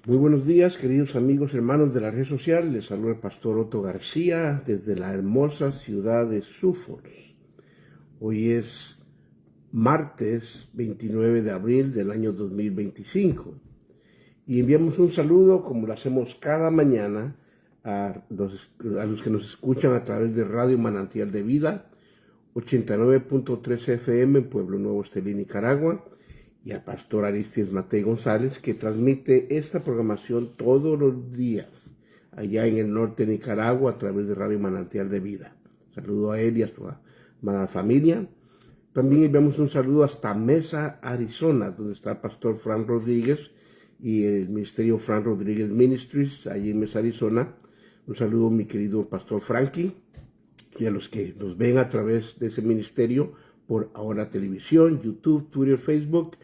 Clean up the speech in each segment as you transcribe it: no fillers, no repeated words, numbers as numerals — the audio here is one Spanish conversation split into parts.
Muy buenos días, queridos amigos, hermanos de la red social. Les saluda el pastor Otto García desde la hermosa ciudad de Suffolk. Hoy es martes 29 de abril del año 2025 y enviamos un saludo, como lo hacemos cada mañana, a los que nos escuchan a través de Radio Manantial de Vida, 89.3 FM en Pueblo Nuevo, Estelí, Nicaragua, y al pastor Aristides Matei González, que transmite esta programación todos los días allá en el norte de Nicaragua a través de Radio Manantial de Vida. Saludo a él y a su amada familia. También enviamos un saludo hasta Mesa, Arizona, donde está el pastor Frank Rodríguez y el ministerio Frank Rodríguez Ministries, allí en Mesa, Arizona. Un saludo, mi querido pastor Frankie, y a los que nos ven a través de ese ministerio por ahora televisión, YouTube, Twitter, Facebook.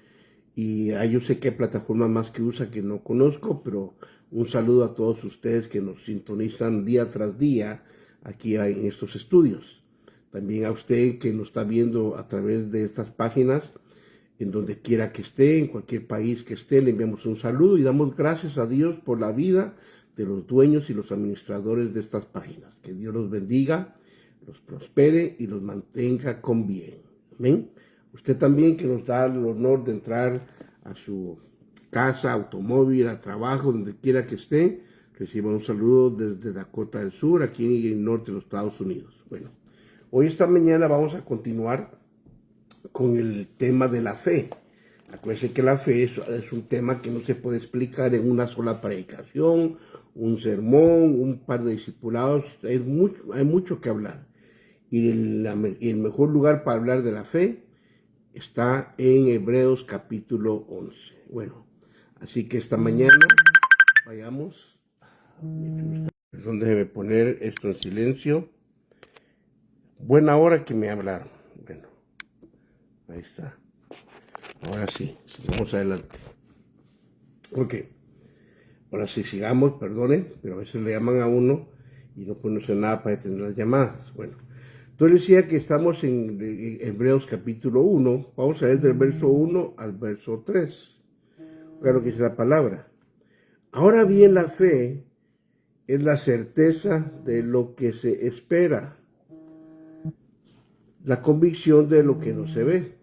Y yo sé que hay plataformas más que usa que no conozco, pero un saludo a todos ustedes que nos sintonizan día tras día aquí en estos estudios. También a usted que nos está viendo a través de estas páginas, en donde quiera que esté, en cualquier país que esté, le enviamos un saludo y damos gracias a Dios por la vida de los dueños y los administradores de estas páginas. Que Dios los bendiga, los prospere y los mantenga con bien. Amén. Usted también, que nos da el honor de entrar a su casa, automóvil, a trabajo, donde quiera que esté, reciba un saludo desde Dakota del Sur, aquí en el norte de los Estados Unidos. Bueno, hoy esta mañana vamos a continuar con el tema de la fe. Acuérdense que la fe es un tema que no se puede explicar en una sola predicación, un sermón, un par de discipulados. Hay mucho que hablar. Y el mejor lugar para hablar de la fe está en Hebreos capítulo 11. Bueno, así que esta mañana vayamos. Perdón, déjeme poner esto en silencio. Buena hora que me hablaron. Bueno, ahí está. Ahora sí, sigamos adelante. Ok, ahora sí, sigamos, perdone, pero a veces le llaman a uno y no conoce nada para detener las llamadas. Bueno, entonces decía que estamos en Hebreos capítulo 1, vamos a ver del verso 1 al verso 3. Oiga lo que dice la palabra. Ahora bien, la fe es la certeza de lo que se espera, la convicción de lo que no se ve.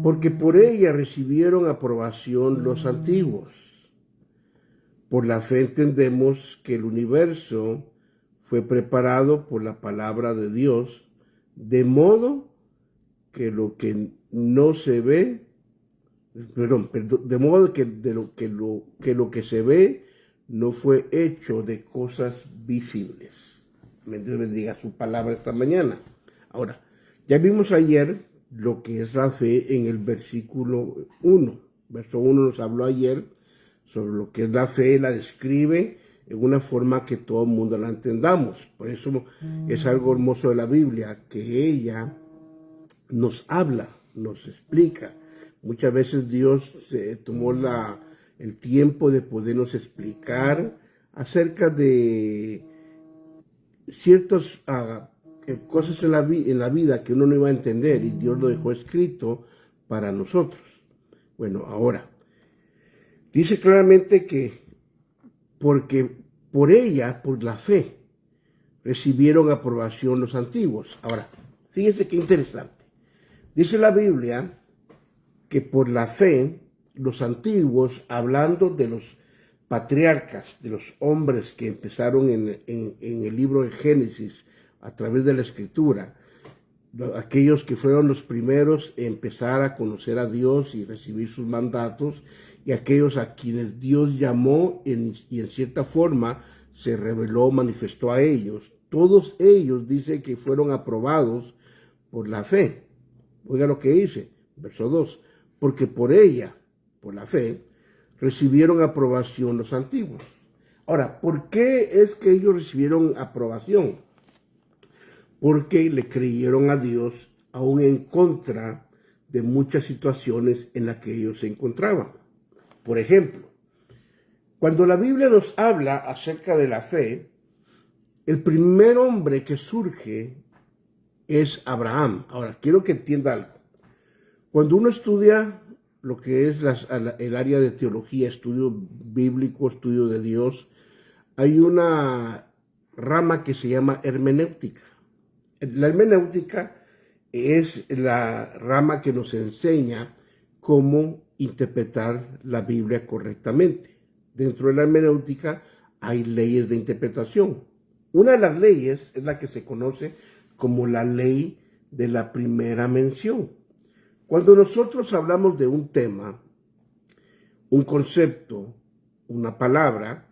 Porque por ella recibieron aprobación los antiguos. Por la fe entendemos que el universo fue preparado por la palabra de Dios, de modo que lo que no se ve, de modo que lo que se ve no fue hecho de cosas visibles. Dios bendiga su palabra esta mañana. Ahora, ya vimos ayer lo que es la fe en el versículo 1. Verso 1 nos habló ayer sobre lo que es la fe, la describe en una forma que todo el mundo la entendamos. Por eso es algo hermoso de la Biblia, que ella nos habla, nos explica. Muchas veces Dios tomó el tiempo de podernos explicar acerca de ciertas cosas en la vida que uno no iba a entender, y Dios lo dejó escrito para nosotros. Bueno, ahora, dice claramente que porque por ella, por la fe, recibieron aprobación los antiguos. Ahora, fíjense qué interesante. Dice la Biblia que por la fe, los antiguos, hablando de los patriarcas, de los hombres que empezaron en el libro de Génesis a través de la Escritura, aquellos que fueron los primeros en empezar a conocer a Dios y recibir sus mandatos, y aquellos a quienes Dios llamó y en cierta forma se reveló, manifestó a ellos. Todos ellos dicen que fueron aprobados por la fe. Oiga lo que dice, verso 2, porque por ella, por la fe, recibieron aprobación los antiguos. Ahora, ¿por qué es que ellos recibieron aprobación? Porque le creyeron a Dios aún en contra de muchas situaciones en las que ellos se encontraban. Por ejemplo, cuando la Biblia nos habla acerca de la fe, el primer hombre que surge es Abraham. Ahora, quiero que entienda algo. Cuando uno estudia lo que es el área de teología, estudio bíblico, estudio de Dios, hay una rama que se llama hermenéutica. La hermenéutica es la rama que nos enseña cómo interpretar la Biblia correctamente. Dentro de la hermenéutica hay leyes de interpretación. Una de las leyes es la que se conoce como la ley de la primera mención. Cuando nosotros hablamos de un tema, un concepto, una palabra,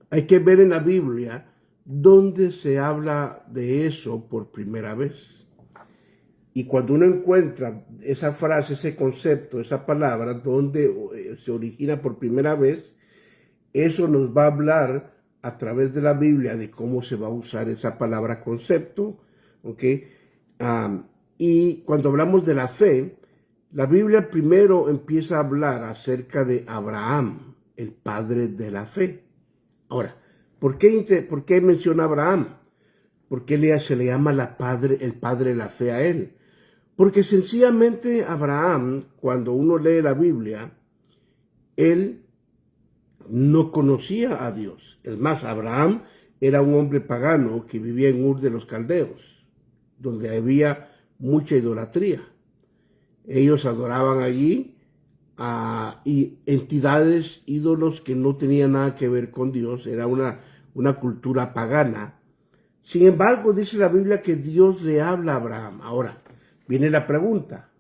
hay que ver en la Biblia dónde se habla de eso por primera vez. Y cuando uno encuentra esa frase, ese concepto, esa palabra, donde se origina por primera vez, eso nos va a hablar a través de la Biblia de cómo se va a usar esa palabra concepto, ¿ok? Y cuando hablamos de la fe, la Biblia primero empieza a hablar acerca de Abraham, el padre de la fe. Ahora, ¿por qué menciona a Abraham? ¿Por qué se le llama el padre de la fe a él? Porque sencillamente Abraham, cuando uno lee la Biblia, él no conocía a Dios. Es más, Abraham era un hombre pagano que vivía en Ur de los Caldeos, donde había mucha idolatría. Ellos adoraban allí a entidades, ídolos que no tenían nada que ver con Dios. Era una cultura pagana. Sin embargo, dice la Biblia que Dios le habla a Abraham. Ahora, viene la pregunta: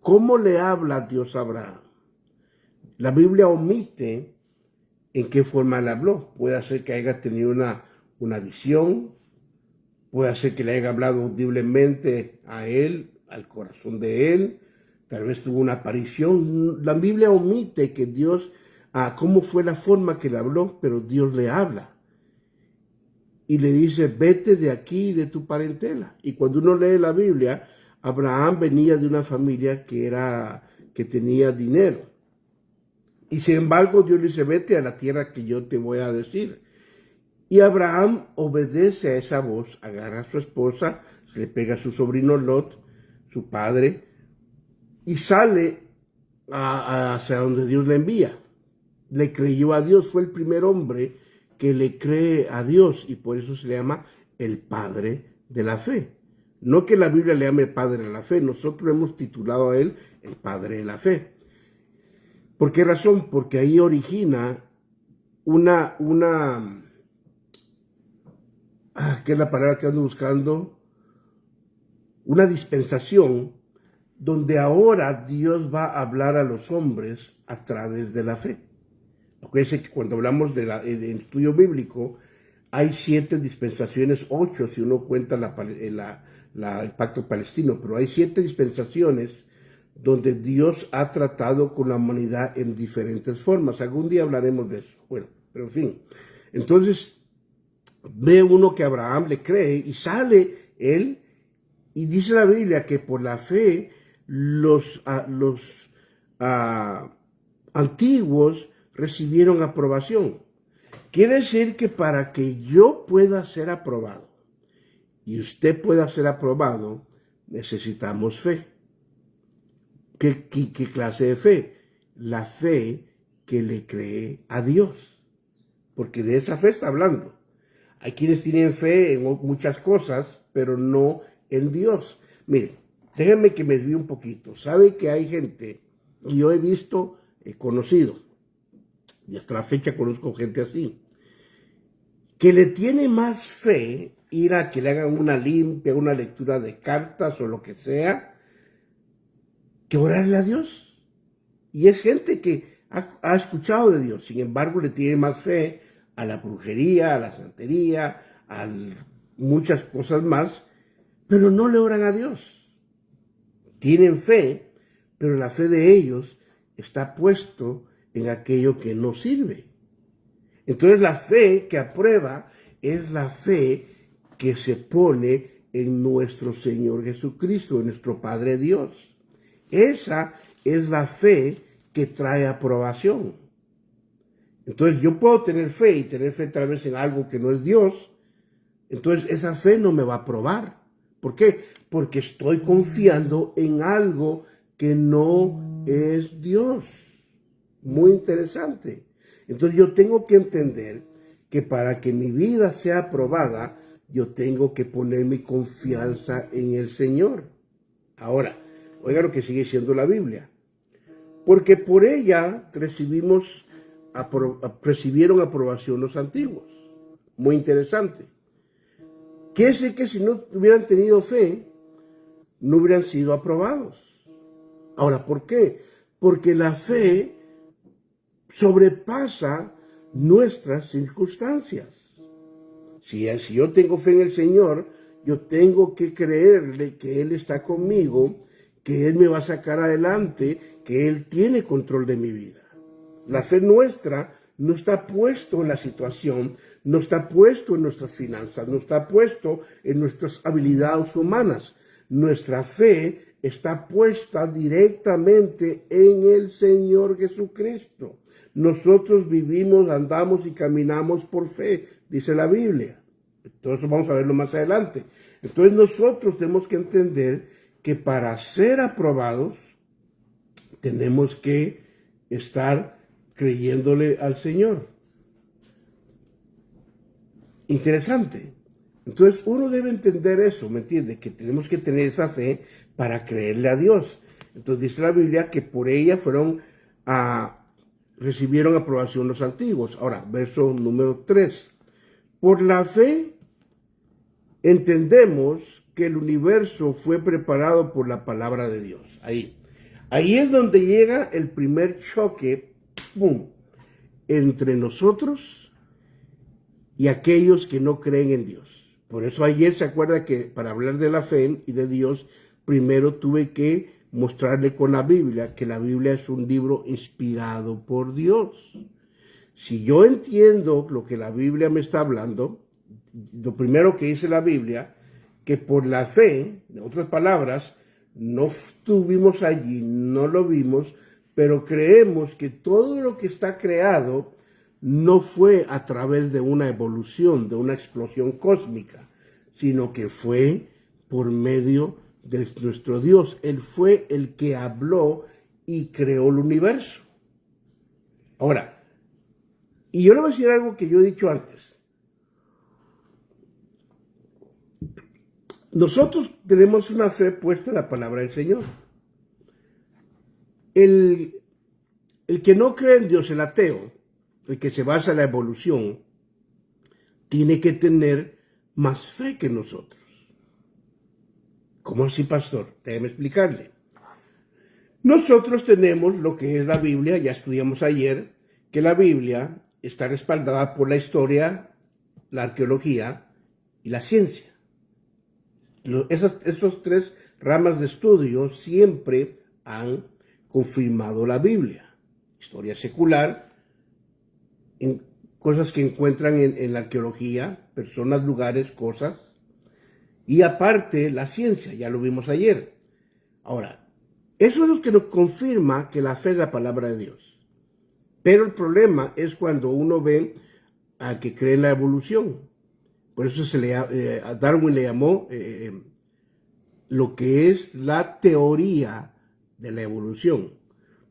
¿cómo le habla Dios a Abraham? La Biblia omite en qué forma le habló. Puede ser que haya tenido una visión, puede ser que le haya hablado audiblemente a él, al corazón de él, tal vez tuvo una aparición. La Biblia omite que Dios, cómo fue la forma que le habló, pero Dios le habla. Y le dice: vete de aquí, de tu parentela. Y cuando uno lee la Biblia, Abraham venía de una familia que tenía dinero. Y sin embargo, Dios le dice: vete a la tierra que yo te voy a decir. Y Abraham obedece a esa voz, agarra a su esposa, se le pega a su sobrino Lot, su padre, y sale hacia donde Dios le envía. Le creyó a Dios, fue el primer hombre que le cree a Dios, y por eso se le llama el padre de la fe. No que la Biblia le llame el padre de la fe, nosotros hemos titulado a él el padre de la fe. ¿Por qué razón? Porque ahí origina ¿qué es la palabra que ando buscando? Una dispensación donde ahora Dios va a hablar a los hombres a través de la fe. Acuérdense que cuando hablamos del estudio bíblico, hay 7 dispensaciones, 8 si uno cuenta el pacto palestino, pero hay 7 dispensaciones donde Dios ha tratado con la humanidad en diferentes formas. Algún día hablaremos de eso. Bueno, pero en fin. Entonces, ve uno que Abraham le cree y sale él, y dice la Biblia que por la fe los antiguos recibieron aprobación. Quiere decir que para que yo pueda ser aprobado y usted pueda ser aprobado, necesitamos fe. ¿Qué clase de fe? La fe que le cree a Dios. Porque de esa fe está hablando. Hay quienes tienen fe en muchas cosas, pero no en Dios. Miren, déjenme que me desvíe un poquito. ¿Sabe que hay gente, y yo he visto, he conocido, y hasta la fecha conozco gente así, que le tiene más fe ir a que le hagan una limpia, una lectura de cartas o lo que sea, que orarle a Dios? Y es gente que ha escuchado de Dios, sin embargo le tiene más fe a la brujería, a la santería, a muchas cosas más, pero no le oran a Dios. Tienen fe, pero la fe de ellos está puesto en aquello que no sirve. Entonces la fe que aprueba es la fe que se pone en nuestro Señor Jesucristo, en nuestro Padre Dios. Esa es la fe que trae aprobación. Entonces yo puedo tener fe y tener fe tal vez en algo que no es Dios. Entonces esa fe no me va a aprobar. ¿Por qué? Porque estoy confiando en algo que no es Dios. Muy interesante. Entonces yo tengo que entender que para que mi vida sea aprobada, yo tengo que poner mi confianza en el Señor. Ahora, oiga lo que sigue siendo la Biblia. Porque por ella recibieron aprobación los antiguos. Muy interesante. Quiere decir que si no hubieran tenido fe, no hubieran sido aprobados. Ahora, ¿por qué? Porque la fe sobrepasa nuestras circunstancias. Si yo tengo fe en el Señor, yo tengo que creerle que Él está conmigo, que Él me va a sacar adelante, que Él tiene control de mi vida. La fe nuestra no está puesto en la situación, no está puesto en nuestras finanzas, no está puesto en nuestras habilidades humanas. Nuestra fe está puesta directamente en el Señor Jesucristo. Nosotros vivimos, andamos y caminamos por fe, dice la Biblia. Entonces vamos a verlo más adelante. Entonces nosotros tenemos que entender que para ser aprobados tenemos que estar creyéndole al Señor. Interesante. Entonces uno debe entender eso, ¿me entiende? Que tenemos que tener esa fe para creerle a Dios. Entonces dice la Biblia que por ella recibieron aprobación los antiguos. Ahora, verso número 3. Por la fe entendemos que el universo fue preparado por la palabra de Dios. Ahí es donde llega el primer choque, ¡pum!, entre nosotros y aquellos que no creen en Dios. Por eso ayer se acuerda que para hablar de la fe y de Dios, primero tuve que mostrarle con la Biblia que la Biblia es un libro inspirado por Dios. Si yo entiendo lo que la Biblia me está hablando, lo primero que dice la Biblia, que por la fe, en otras palabras, no estuvimos allí, no lo vimos, pero creemos que todo lo que está creado no fue a través de una evolución, de una explosión cósmica, sino que fue por medio de nuestro Dios. Él fue el que habló y creó el universo. Ahora, y yo le voy a decir algo que yo he dicho antes. Nosotros tenemos una fe puesta en la palabra del Señor. El que no cree en Dios, el ateo, el que se basa en la evolución, tiene que tener más fe que nosotros. ¿Cómo así, pastor? Déjeme explicarle. Nosotros tenemos lo que es la Biblia, ya estudiamos ayer, que la Biblia está respaldada por la historia, la arqueología y la ciencia. Esas tres ramas de estudio siempre han confirmado la Biblia. Historia secular, en cosas que encuentran en la arqueología, personas, lugares, cosas, y aparte la ciencia, ya lo vimos ayer. Ahora, eso es lo que nos confirma que la fe es la palabra de Dios. Pero el problema es cuando uno ve a que cree en la evolución. Por eso a Darwin le llamó lo que es la teoría de la evolución.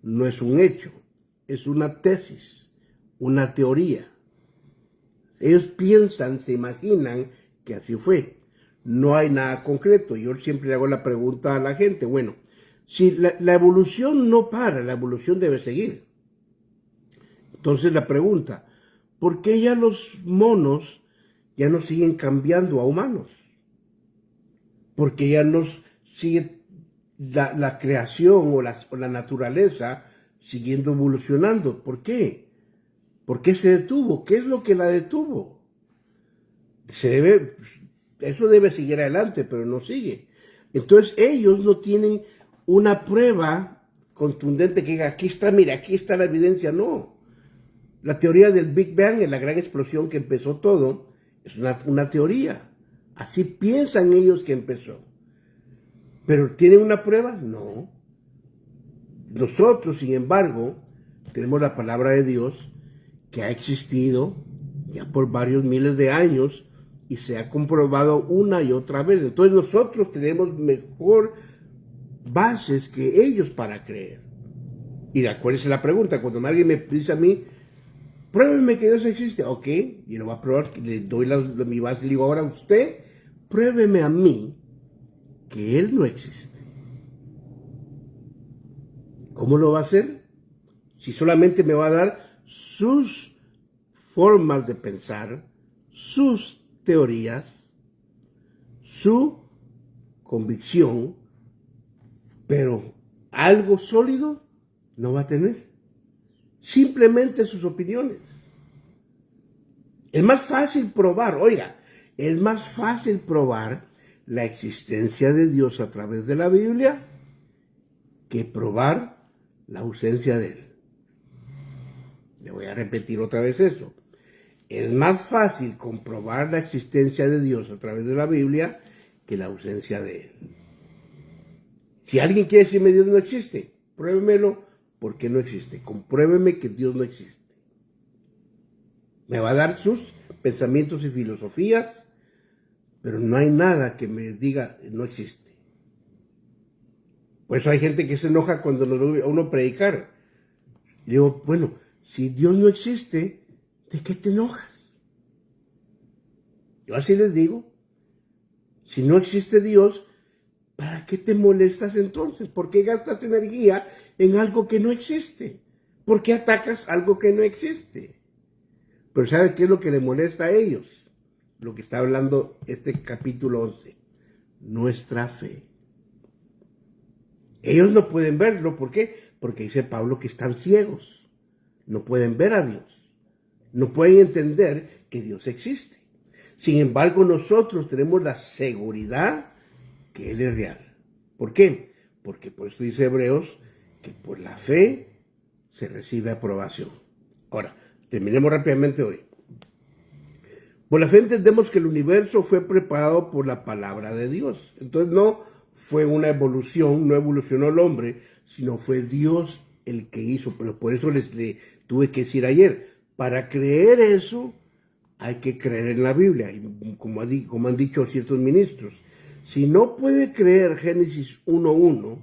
No es un hecho, es una tesis, una teoría. Ellos piensan, se imaginan que así fue. No hay nada concreto. Yo siempre le hago la pregunta a la gente, bueno, si la evolución no para, la evolución debe seguir. Entonces la pregunta, ¿por qué ya los monos ya no siguen cambiando a humanos? Porque ya nos sigue la creación o la naturaleza siguiendo evolucionando. ¿Por qué? ¿Por qué se detuvo? ¿Qué es lo que la detuvo? Eso debe seguir adelante, pero no sigue. Entonces ellos no tienen una prueba contundente que diga, aquí está, mira, aquí está la evidencia. No. La teoría del Big Bang, la gran explosión que empezó todo, es una teoría. Así piensan ellos que empezó. ¿Pero tienen una prueba? No. Nosotros, sin embargo, tenemos la palabra de Dios que ha existido ya por varios miles de años y se ha comprobado una y otra vez. Entonces nosotros tenemos mejor bases que ellos para creer. Y acuérdense la pregunta, cuando alguien me dice a mí, pruébeme que Dios existe, ok, yo lo voy a probar, le doy mi base y le digo, ahora usted, pruébeme a mí que Él no existe. ¿Cómo lo va a hacer? Si solamente me va a dar sus formas de pensar, sus teorías, su convicción, pero algo sólido no va a tener. Simplemente sus opiniones. Es más fácil probar, oiga, es más fácil probar la existencia de Dios a través de la Biblia que probar la ausencia de Él. Le voy a repetir otra vez eso. Es más fácil comprobar la existencia de Dios a través de la Biblia que la ausencia de Él. Si alguien quiere decirme Dios no existe, pruébemelo porque no existe. Compruébeme que Dios no existe. Me va a dar sus pensamientos y filosofías, pero no hay nada que me diga no existe. Por eso hay gente que se enoja cuando lo oye a uno predicar. Y digo, bueno, si Dios no existe, ¿de qué te enojas? Yo así les digo, si no existe Dios, ¿para qué te molestas entonces? ¿Por qué gastas energía en algo que no existe? ¿Por qué atacas algo que no existe? Pero ¿sabe qué es lo que le molesta a ellos? Lo que está hablando este capítulo 11. Nuestra fe. Ellos no pueden verlo. ¿Por qué? Porque dice Pablo que están ciegos. No pueden ver a Dios. No pueden entender que Dios existe. Sin embargo, nosotros tenemos la seguridad que Él es real. ¿Por qué? Porque por eso dice Hebreos que por la fe se recibe aprobación. Ahora, terminemos rápidamente hoy. Por la fe entendemos que el universo fue preparado por la palabra de Dios. Entonces no fue una evolución, no evolucionó el hombre, sino fue Dios el que hizo. Pero por eso les tuve que decir ayer, para creer eso hay que creer en la Biblia. Y como han dicho ciertos ministros, si no puede creer Génesis 1:1,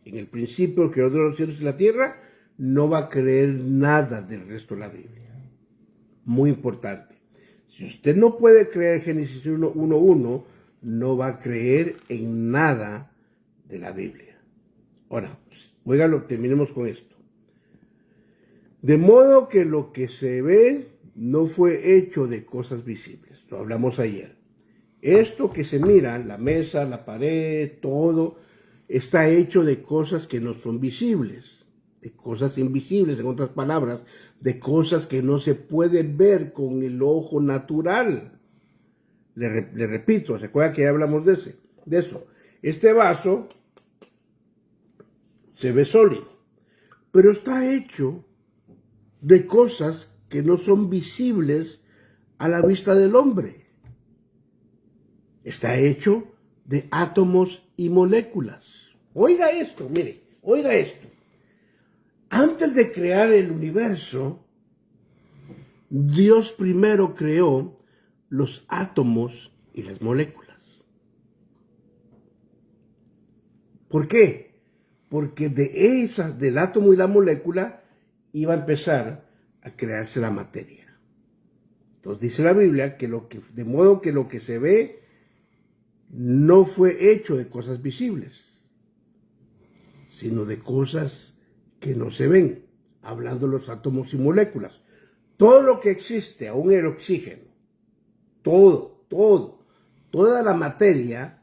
en el principio el creador de los cielos y la tierra, no va a creer nada del resto de la Biblia. Muy importante. Si usted no puede creer Génesis 1:1, no va a creer en nada de la Biblia. Ahora, oígalo, terminemos con esto. De modo que lo que se ve no fue hecho de cosas visibles. Lo hablamos ayer. Esto que se mira, la mesa, la pared, todo, está hecho de cosas que no son visibles, de cosas invisibles, en otras palabras, de cosas que no se pueden ver con el ojo natural. Le repito, ¿se acuerda que ya hablamos de eso? Este vaso se ve sólido, pero está hecho de cosas que no son visibles a la vista del hombre. Está hecho de átomos y moléculas. Oiga esto, mire, oiga esto. Antes de crear el universo, Dios primero creó los átomos y las moléculas. ¿Por qué? Porque del átomo y la molécula iba a empezar a crearse la materia. Entonces dice la Biblia que de modo que lo que se ve no fue hecho de cosas visibles, sino de cosas que no se ven, hablando de los átomos y moléculas. Todo lo que existe, aún el oxígeno, toda la materia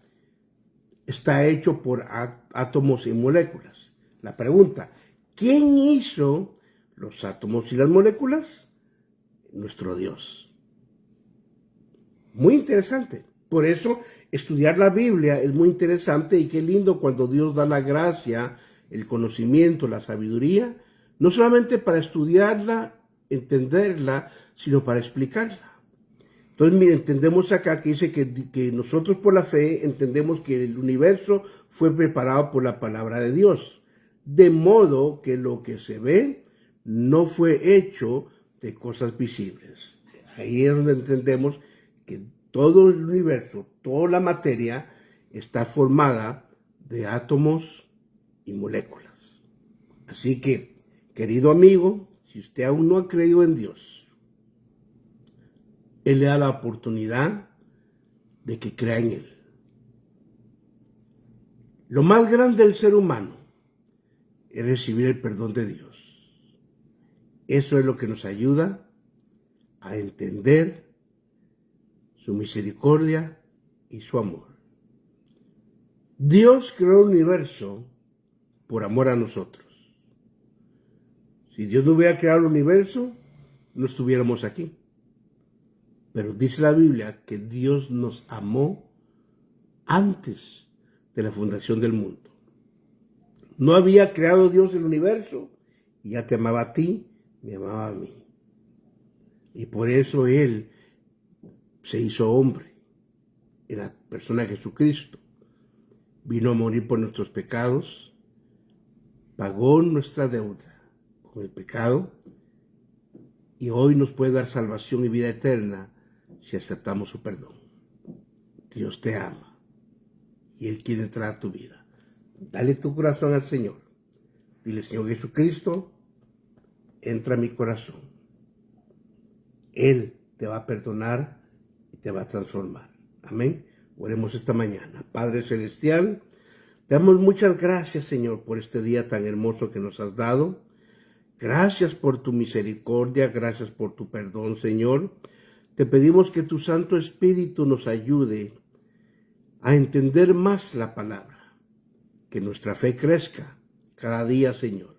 está hecho por átomos y moléculas. La pregunta, ¿quién hizo los átomos y las moléculas? Nuestro Dios. Muy interesante. Por eso estudiar la Biblia es muy interesante y qué lindo cuando Dios da la gracia, el conocimiento, la sabiduría, no solamente para estudiarla, entenderla, sino para explicarla. Entonces, mire, entendemos acá que dice que nosotros por la fe entendemos que el universo fue preparado por la palabra de Dios, de modo que lo que se ve no fue hecho de cosas visibles. Ahí es donde entendemos que todo el universo, toda la materia está formada de átomos y moléculas. Así que, querido amigo, si usted aún no ha creído en Dios, Él le da la oportunidad de que crea en Él. Lo más grande del ser humano es recibir el perdón de Dios. Eso es lo que nos ayuda a entender su misericordia y su amor. Dios creó el universo por amor a nosotros. Si Dios no hubiera creado el universo, no estuviéramos aquí. Pero dice la Biblia que Dios nos amó antes de la fundación del mundo. No había creado Dios el universo y ya te amaba a ti, me amaba a mí. Y por eso Él se hizo hombre en la persona de Jesucristo. Vino a morir por nuestros pecados, pagó nuestra deuda con el pecado y hoy nos puede dar salvación y vida eterna si aceptamos su perdón. Dios te ama y Él quiere entrar a tu vida. Dale tu corazón al Señor. Dile, Señor Jesucristo, entra a mi corazón. Él te va a perdonar y te va a transformar. Amén. Oremos esta mañana. Padre Celestial, te damos muchas gracias, Señor, por este día tan hermoso que nos has dado. Gracias por tu misericordia, gracias por tu perdón, Señor. Te pedimos que tu Santo Espíritu nos ayude a entender más la palabra. Que nuestra fe crezca cada día, Señor.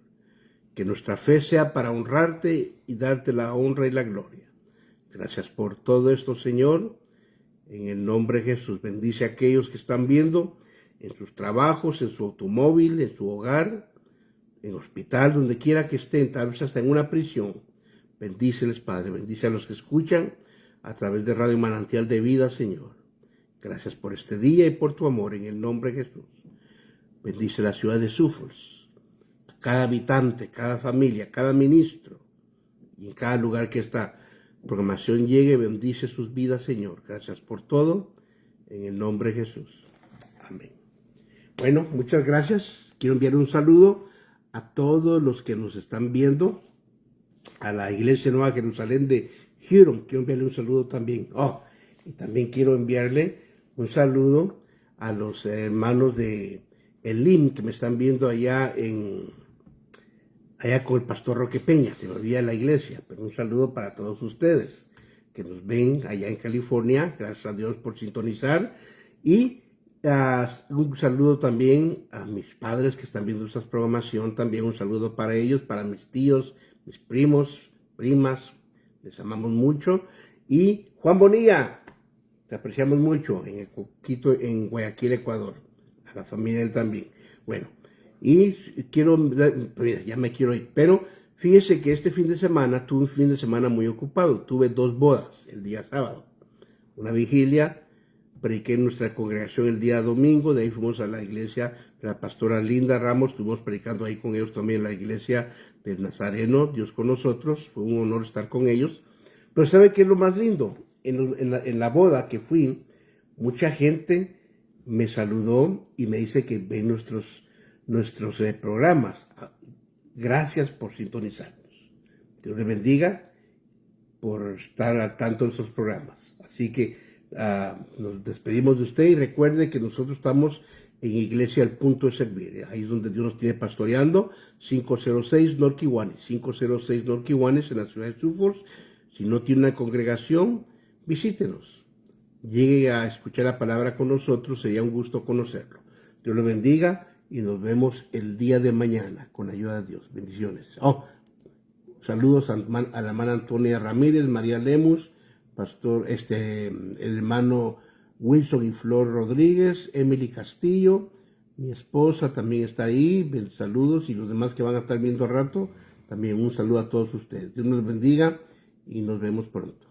Que nuestra fe sea para honrarte y darte la honra y la gloria. Gracias por todo esto, Señor. En el nombre de Jesús, bendice a aquellos que están viendo en sus trabajos, en su automóvil, en su hogar, en hospital, donde quiera que estén, tal vez hasta en una prisión. Bendíceles, Padre. Bendice a los que escuchan a través de Radio Manantial de Vida, Señor. Gracias por este día y por tu amor, en el nombre de Jesús. Bendice la ciudad de Suffolk, a cada habitante, cada familia, cada ministro, y en cada lugar que esta programación llegue, bendice sus vidas, Señor. Gracias por todo, en el nombre de Jesús. Amén. Bueno, muchas gracias. Quiero enviar un saludo a todos los que nos están viendo, a la Iglesia Nueva Jerusalén de Huron. Quiero enviarle un saludo también. Y también quiero enviarle un saludo a los hermanos de Elim que me están viendo allá con el pastor Roque Peña. Se me olvida la iglesia, pero un saludo para todos ustedes que nos ven allá en California. Gracias a Dios por sintonizar. Y un saludo también a mis padres que están viendo esta programación. También un saludo para ellos, para mis tíos, mis primos, primas. Les amamos mucho. Y Juan Bonilla, te apreciamos mucho en Guayaquil, Ecuador. A la familia de él también. Bueno, y mira, ya me quiero ir, pero fíjese que este fin de semana tuve un fin de semana muy ocupado. Tuve 2 bodas el día sábado, una vigilia, prediqué en nuestra congregación el día domingo, de ahí fuimos a la iglesia de la pastora Linda Ramos, estuvimos predicando ahí con ellos también en la iglesia del Nazareno, Dios con nosotros, fue un honor estar con ellos. Pero ¿sabe qué es lo más lindo? En la boda que fui, mucha gente me saludó y me dice que ven nuestros programas. Gracias por sintonizarnos. Dios les bendiga por estar al tanto de estos programas. Así que nos despedimos de usted y recuerde que nosotros estamos en Iglesia al Punto de Servir. Ahí es donde Dios nos tiene pastoreando. 506 North Kiwanis. 506 North Kiwanis en la ciudad de Suffolk. Si no tiene una congregación, visítenos. Llegue a escuchar la palabra con nosotros, sería un gusto conocerlo. Dios lo bendiga y nos vemos el día de mañana con la ayuda de Dios. Bendiciones. Saludos a la hermana Antonia Ramírez, María Lemus, pastor, el hermano Wilson y Flor Rodríguez, Emily Castillo, mi esposa también está ahí. Saludos, y los demás que van a estar viendo al rato, también un saludo a todos ustedes. Dios nos bendiga y nos vemos pronto.